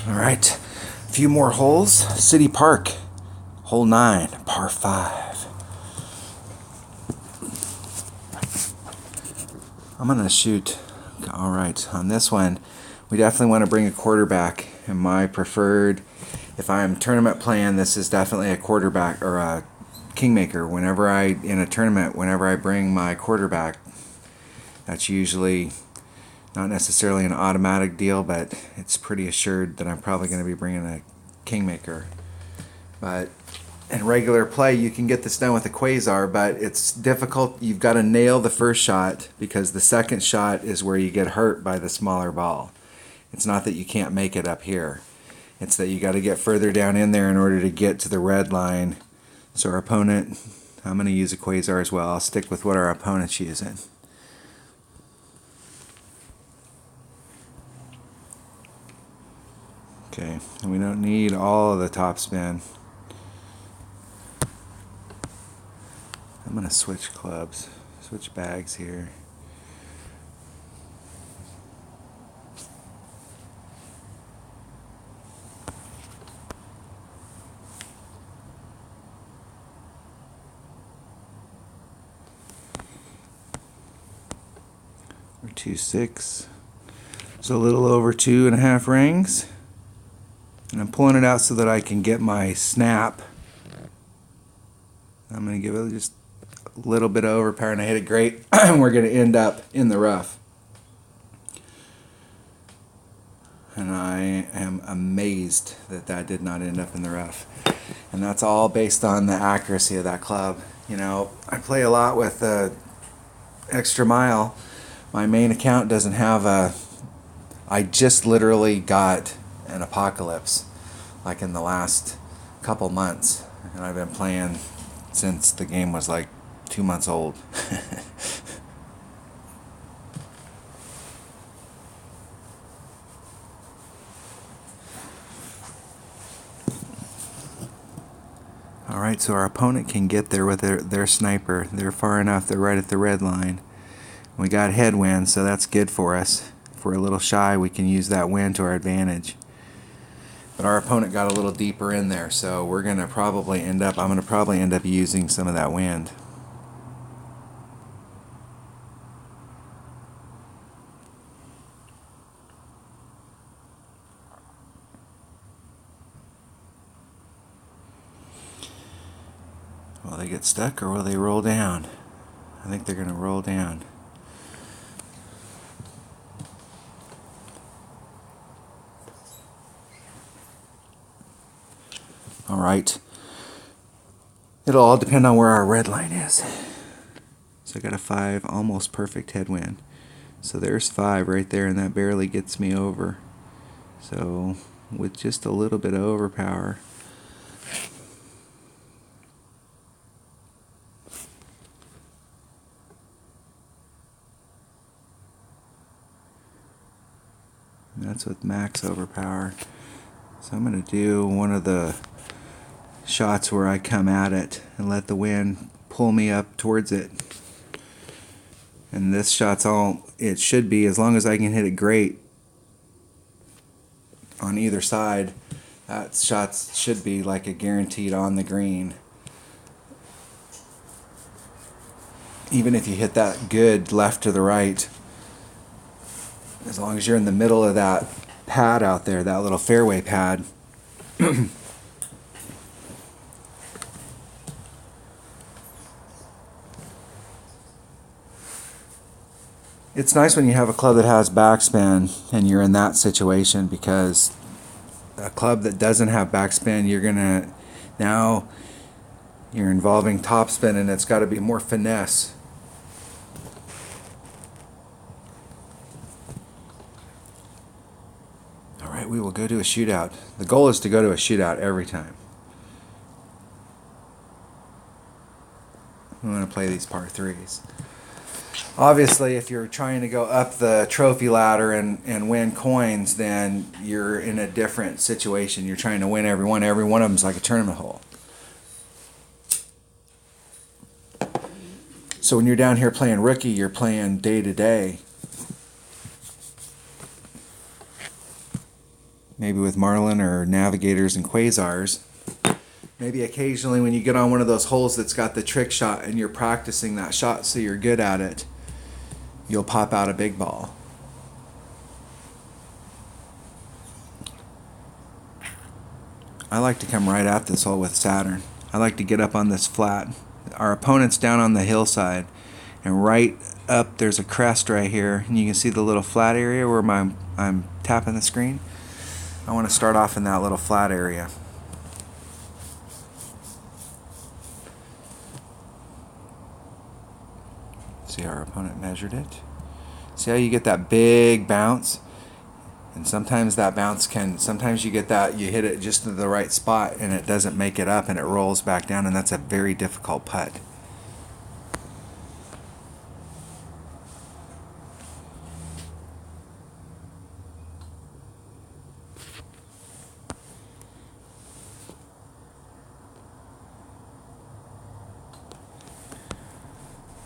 All right, a few more holes. City Park, hole 9, par 5. I'm gonna shoot. All right, on this one, we definitely want to bring a quarterback. And my preferred, if I'm tournament playing, this is definitely a quarterback or a kingmaker. Whenever in a tournament, whenever I bring my quarterback, that's usually not necessarily an automatic deal, but it's pretty assured that I'm probably going to be bringing a kingmaker. But in regular play, you can get this done with a quasar, but it's difficult. You've got to nail the first shot because the second shot is where you get hurt by the smaller ball. It's not that you can't make it up here. It's that you got to get further down in there in order to get to the red line. So our opponent, I'm going to use a quasar as well. I'll stick with what our opponent's using. Okay, and we don't need all of the topspin. I'm going to switch clubs, switch bags here. We're 2.6. So a little over 2.5 rings. And I'm pulling it out so that I can get my snap. I'm going to give it just a little bit of overpower, and I hit it great. We're going to end up in the rough. And I am amazed that that did not end up in the rough. And that's all based on the accuracy of that club. You know, I play a lot with Extra Mile. My main account doesn't have a... I just literally got an Apocalypse like in the last couple months, and I've been playing since the game was like 2 months old. Alright, so our opponent can get there with their sniper. They're far enough, they're right at the red line. We got headwind, so that's good for us. If we're a little shy, we can use that wind to our advantage. But our opponent got a little deeper in there, so we're going to probably end up, I'm going to probably end up using some of that wind. Will they get stuck or will they roll down? I think they're going to roll down. Alright. It'll all depend on where our red line is. So I got a 5, almost perfect headwind. So there's 5 right there, and that barely gets me over. So with just a little bit of overpower, that's with max overpower. So I'm going to do one of the shots where I come at it and let the wind pull me up towards it. And this shot's all it should be, as long as I can hit it great on either side. That shot should be like a guaranteed on the green. Even if you hit that good left to the right, as long as you're in the middle of that pad out there, that little fairway pad. It's nice when you have a club that has backspin and you're in that situation, because a club that doesn't have backspin, now you're involving topspin, and it's got to be more finesse. Alright, we will go to a shootout. The goal is to go to a shootout every time. We want to play these par 3s. Obviously, if you're trying to go up the trophy ladder and win coins, then you're in a different situation. You're trying to win every one. Every one of them is like a tournament hole. So when you're down here playing rookie, you're playing day to day. maybe with marlin or navigators and quasars. Maybe occasionally when you get on one of those holes that's got the trick shot and you're practicing that shot so you're good at it, you'll pop out a big ball. I like to come right at this hole with Saturn. I like to get up on this flat. Our opponent's down on the hillside, and right up there's a crest right here, and you can see the little flat area where I'm tapping the screen. I want to start off in that little flat area. See, our opponent measured it. See how you get that big bounce? And sometimes that bounce sometimes you get that, you hit it just in the right spot and it doesn't make it up and it rolls back down, and that's a very difficult putt.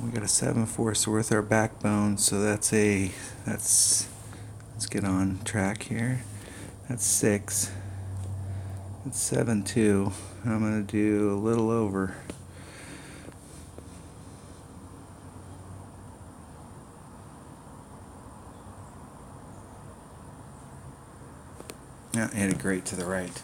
We got a 7-4, so we're with our backbone, so let's get on track here. That's 6. That's 7-2. I'm going to do a little over. Yeah, hit it great to the right.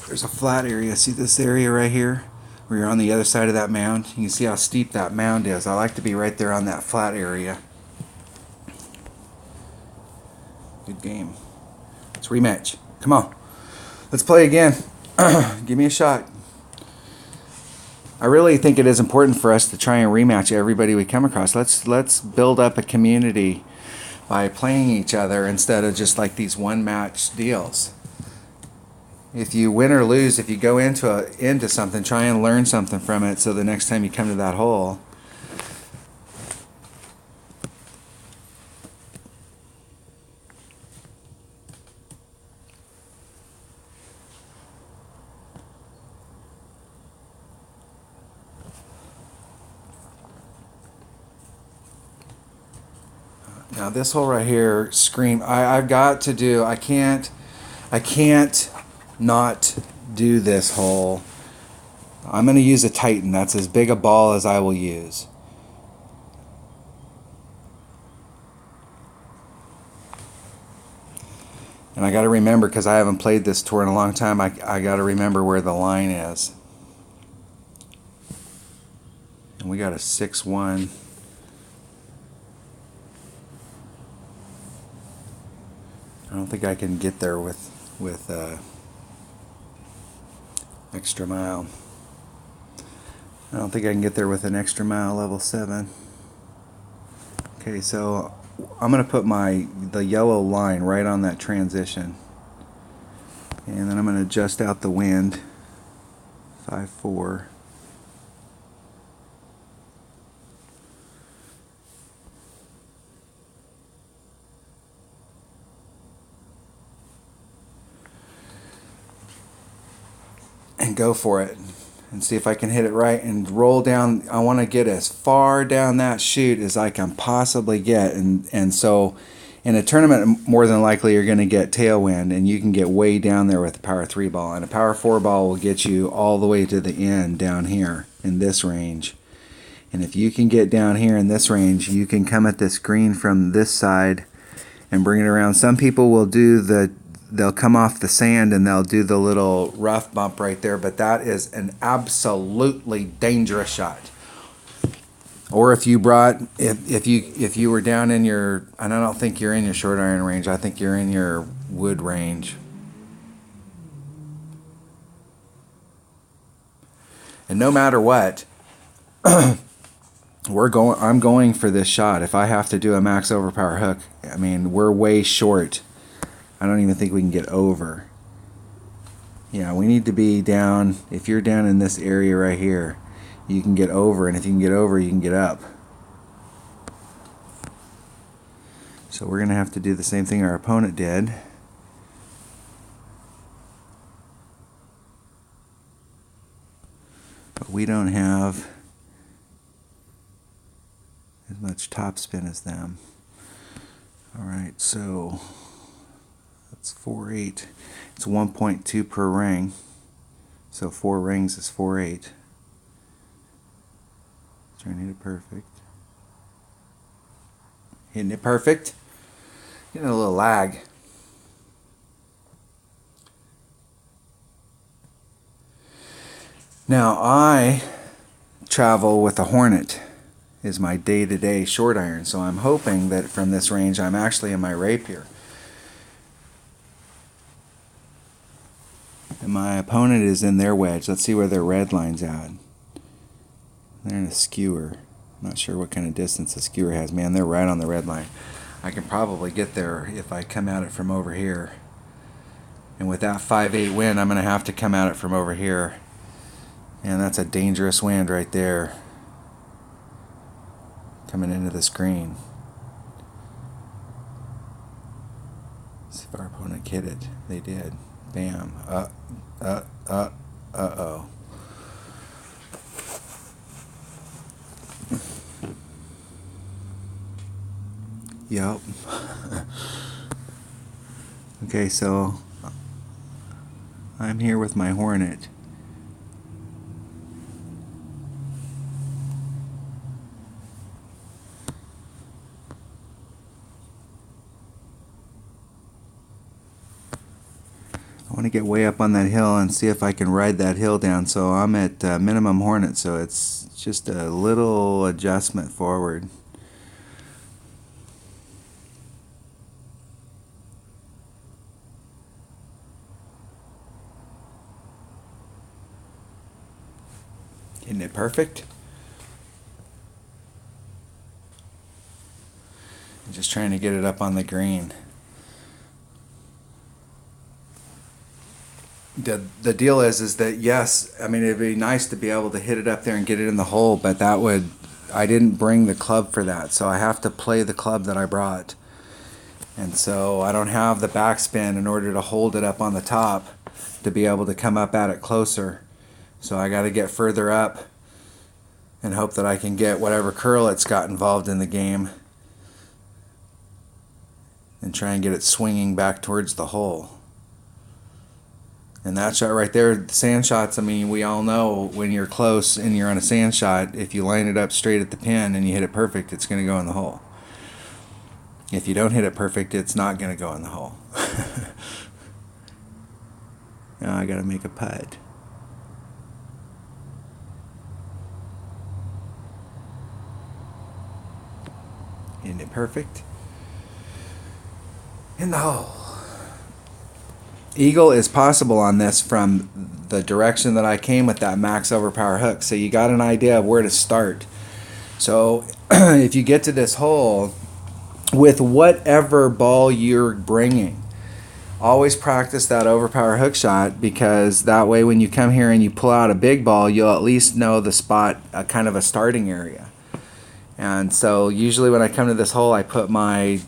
There's a flat area. See this area right here where you're on the other side of that mound? You can see how steep that mound is. I like to be right there on that flat area. Good game. Let's rematch. Come on. Let's play again. Give me a shot. I really think it is important for us to try and rematch everybody we come across. Let's build up a community by playing each other instead of just like these one-match deals. If you win or lose, if you go into something, try and learn something from it so the next time you come to that hole. Now this hole right here, I've got to do, I can't not do this hole. I'm going to use a Titan. That's as big a ball as I will use. And I got to remember, because I haven't played this tour in a long time, I got to remember where the line is. And we got a 6-1. I don't think I can get there with extra mile. I don't think I can get there with an extra mile level 7. Okay, so I'm going to put the yellow line right on that transition. And then I'm going to adjust out the wind. 5-4. And go for it and see if I can hit it right and roll down. I want to get as far down that chute as I can possibly get, and so in a tournament more than likely you're going to get tailwind, and you can get way down there with a power 3 ball, and a power 4 ball will get you all the way to the end down here in this range. And if you can get down here in this range, you can come at this green from this side and bring it around. Some people will do they'll come off the sand and they'll do the little rough bump right there, but that is an absolutely dangerous shot. Or if you were down in your, and I don't think you're in your short iron range, I think you're in your wood range. And no matter what, I'm going for this shot. If I have to do a max overpower hook, I mean, we're way short. I don't even think we can get over. Yeah, we need to be down. If you're down in this area right here, you can get over, and if you can get over, you can get up. So we're going to have to do the same thing our opponent did. But we don't have as much topspin as them. Alright, so that's 4/8. It's 1.2 per ring. So 4 rings is 4/8. Trying to hit it perfect. Hitting it perfect. Getting a little lag. Now I travel with a Hornet is my day-to-day short iron, so I'm hoping that from this range I'm actually in my Rapier. And my opponent is in their wedge. Let's see where their red line's at. They're in a skewer. I'm not sure what kind of distance the skewer has. Man, they're right on the red line. I can probably get there if I come at it from over here. And with that 5/8 wind, I'm going to have to come at it from over here. And that's a dangerous wind right there. Coming into this green. Let's see if our opponent hit it. They did. Bam. Uh-oh. Yep. Okay, so I'm here with my Hornet. I want to get way up on that hill and see if I can ride that hill down. So I'm at minimum Hornet, so it's just a little adjustment forward. Isn't it perfect? I'm just trying to get it up on the green. The deal is that yes, I mean it'd be nice to be able to hit it up there and get it in the hole, but that would, I didn't bring the club for that, so I have to play the club that I brought. And so I don't have the backspin in order to hold it up on the top to be able to come up at it closer. So I got to get further up and hope that I can get whatever curl it's got involved in the game and try and get it swinging back towards the hole. And that shot right there, the sand shots, I mean, we all know when you're close and you're on a sand shot, if you line it up straight at the pin and you hit it perfect, it's going to go in the hole. If you don't hit it perfect, it's not going to go in the hole. Now I got to make a putt. Isn't it perfect? In the hole. Eagle is possible on this from the direction that I came with that max overpower hook. So you got an idea of where to start. So if you get to this hole with whatever ball you're bringing, always practice that overpower hook shot, because that way when you come here and you pull out a big ball, you'll at least know the spot, kind of a starting area. And so usually when I come to this hole, I put my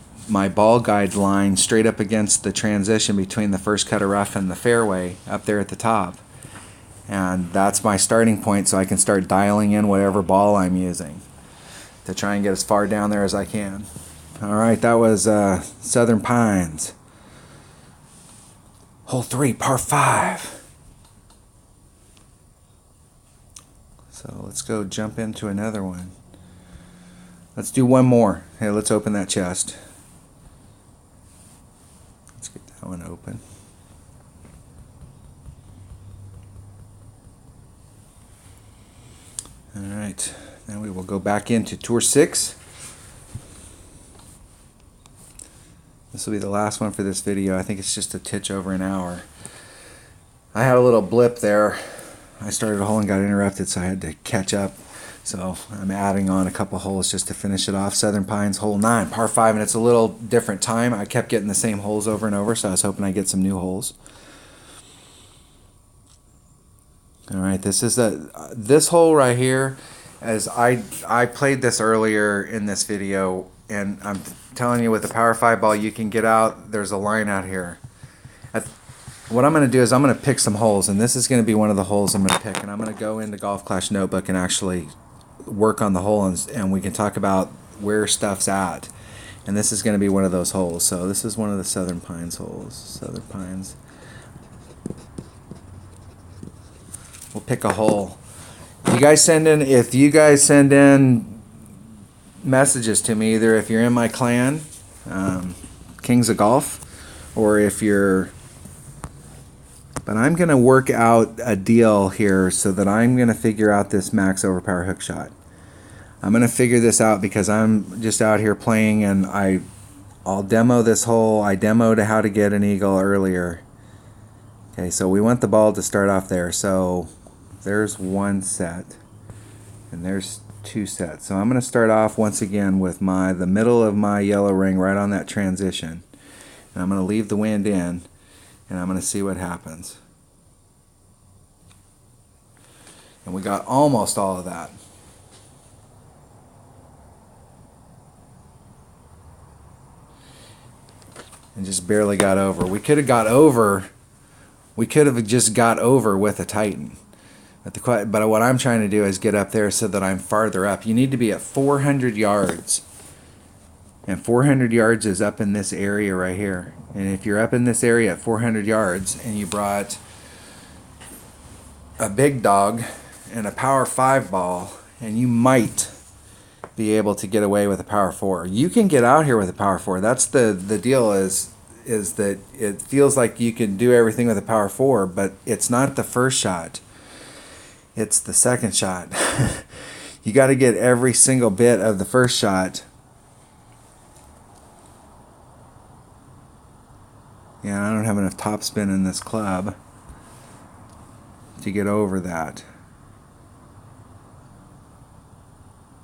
ball guide line straight up against the transition between the first cut of rough and the fairway up there at the top. And that's my starting point, so I can start dialing in whatever ball I'm using to try and get as far down there as I can. Alright, that was Southern Pines. Hole 3, par 5. So let's go jump into another one. Let's do one more. Hey, let's open that chest. Let's get that one open. Alright, now we will go back into Tour 6. This will be the last one for this video. I think it's just a titch over an hour. I had a little blip there. I started a hole and got interrupted, so I had to catch up. So I'm adding on a couple holes just to finish it off. Southern Pines, hole 9, par 5, and it's a little different time. I kept getting the same holes over and over, so I was hoping I'd get some new holes. Alright, this is this hole right here, as I played this earlier in this video, and I'm telling you, with the Power 5 ball, you can get out. There's a line out here. what I'm going to do is I'm going to pick some holes, and this is going to be one of the holes I'm going to pick, and I'm going to go into Golf Clash Notebook and actually work on the hole, and we can talk about where stuff's at. And this is going to be one of those holes. So this is one of the Southern Pines holes. Southern Pines. We'll pick a hole. If you guys send in messages to me, either if you're in my clan, Kings of Golf, or if you're... But I'm going to work out a deal here so that I'm going to figure out this max overpower hook shot. I'm going to figure this out because I'm just out here playing, and I'll demo this hole. I demoed how to get an eagle earlier. Okay, so we want the ball to start off there. So there's one set, and there's two sets. So I'm going to start off once again with the middle of my yellow ring right on that transition. And I'm going to leave the wind in, and I'm going to see what happens. And we got almost all of that. And just barely got over. We could have got over. We could have just got over with a Titan. But what I'm trying to do is get up there so that I'm farther up. You need to be at 400 yards. And 400 yards is up in this area right here. And if you're up in this area at 400 yards and you brought a big dog and a power 5 ball, and you might be able to get away with a power 4. You can get out here with a power 4. That's the deal is that it feels like you can do everything with a power 4, but it's not the first shot. It's the second shot. You got to get every single bit of the first shot. Yeah, I don't have enough topspin in this club to get over that.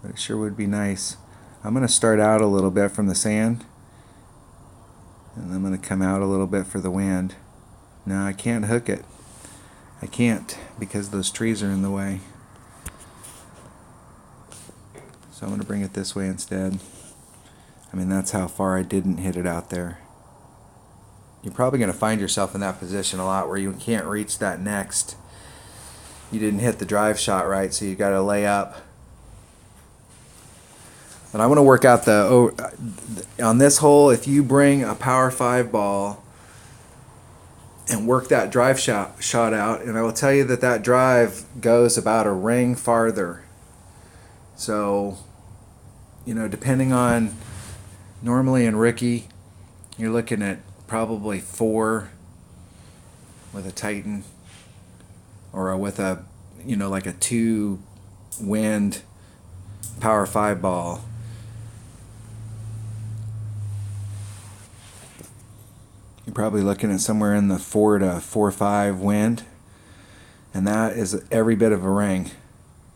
But it sure would be nice. I'm going to start out a little bit from the sand, and I'm going to come out a little bit for the wind. No, I can't hook it. I can't because those trees are in the way. So I'm going to bring it this way instead. I mean, that's how far I didn't hit it out there. You're probably going to find yourself in that position a lot where you can't reach that next. You didn't hit the drive shot right, so you got to lay up. But I want to work out on this hole, if you bring a power 5 ball and work that drive shot out, and I will tell you that drive goes about a ring farther. So, depending on, normally in Ricky, you're looking at probably 4 with a Titan, or with a, like a 2 wind power 5 ball. You're probably looking at somewhere in the 4 to 4.5 wind, and that is every bit of a ring.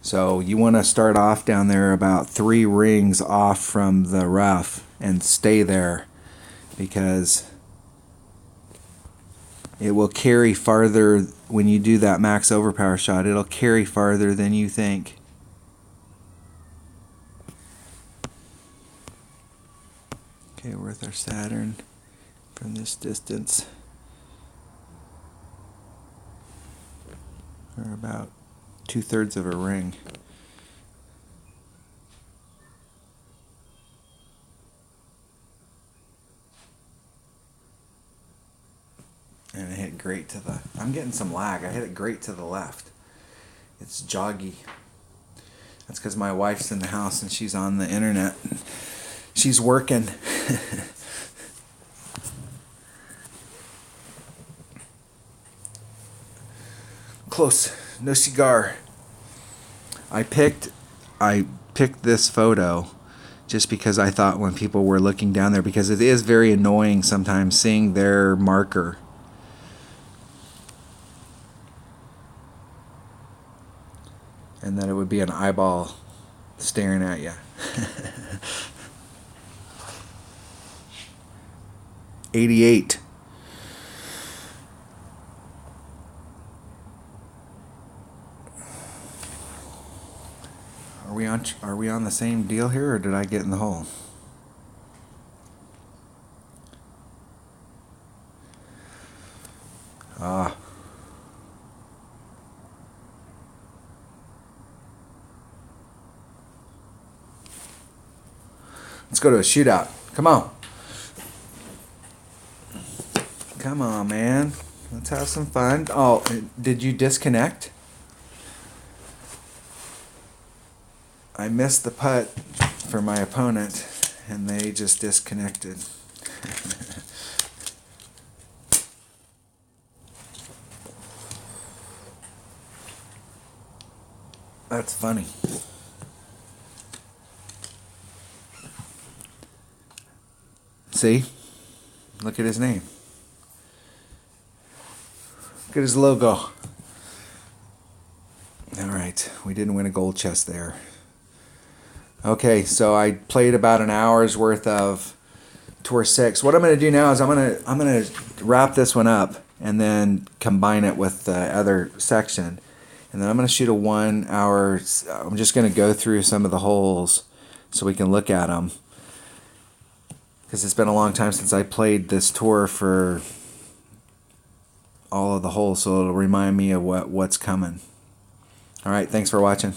So you want to start off down there about 3 rings off from the rough and stay there, because it will carry farther when you do that max overpower shot. It'll carry farther than you think. Okay, with our Saturn from this distance, or about 2/3 of a ring. And I hit great to the... I'm getting some lag. I hit it great to the left. It's joggy. That's because my wife's in the house and she's on the internet. She's working. Close. No cigar. I picked this photo just because I thought when people were looking down there, because it is very annoying sometimes seeing their marker. And that it would be an eyeball staring at you. 88. Are we on the same deal here, or did I get in the hole? Let's go to a shootout. Come on. Come on, man. Let's have some fun. Oh, did you disconnect? I missed the putt for my opponent, and they just disconnected. That's funny. See? Look at his name. Look at his logo. Alright, we didn't win a gold chest there. Okay, so I played about an hour's worth of Tour 6. What I'm going to do now is I'm going to wrap this one up and then combine it with the other section. And then I'm going to shoot a 1 hour. I'm just going to go through some of the holes so we can look at them. Because it's been a long time since I played this tour for all of the holes, so it'll remind me of what's coming. Alright, thanks for watching.